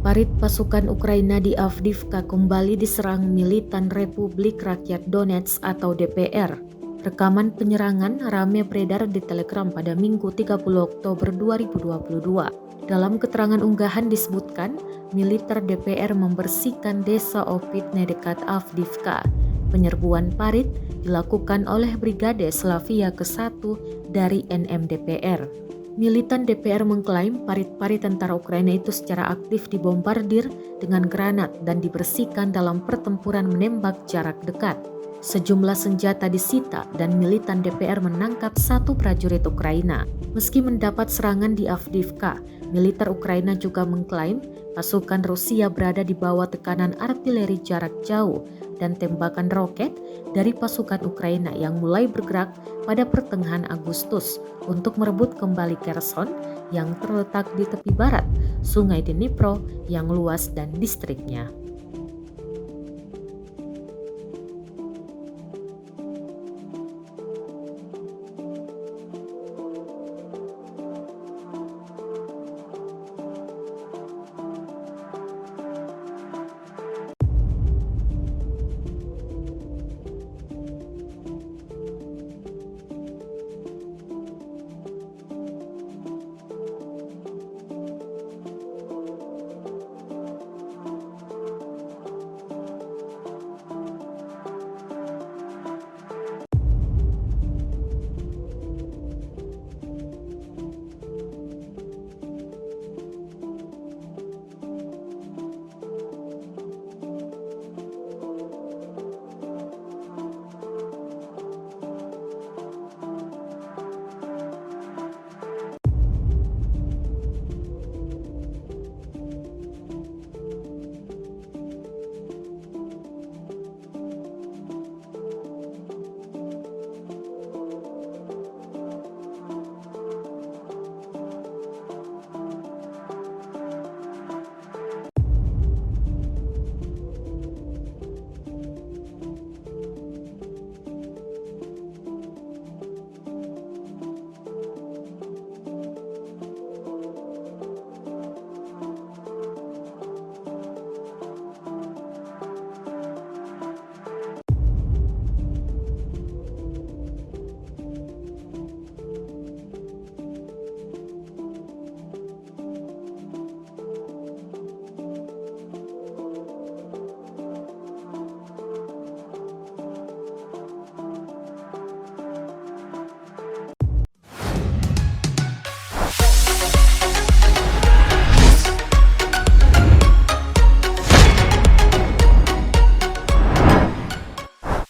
Parit pasukan Ukraina di Avdiivka kembali diserang militan Republik Rakyat Donetsk atau DPR. Rekaman penyerangan rame beredar di Telegram pada Minggu 30 Oktober 2022. Dalam keterangan unggahan disebutkan, militer DPR membersihkan desa Opitne dekat Avdiivka. Penyerbuan Parit dilakukan oleh Brigade Slavia ke-1 dari NMDPR. Militan DPR mengklaim parit-parit tentara Ukraina itu secara aktif dibombardir dengan granat dan dibersihkan dalam pertempuran menembak jarak dekat. Sejumlah senjata disita dan militan DPR menangkap satu prajurit Ukraina. Meski mendapat serangan di Avdiivka, militer Ukraina juga mengklaim pasukan Rusia berada di bawah tekanan artileri jarak jauh dan tembakan roket dari pasukan Ukraina yang mulai bergerak pada pertengahan Agustus untuk merebut kembali Kherson yang terletak di tepi barat Sungai Dnipro yang luas dan distriknya.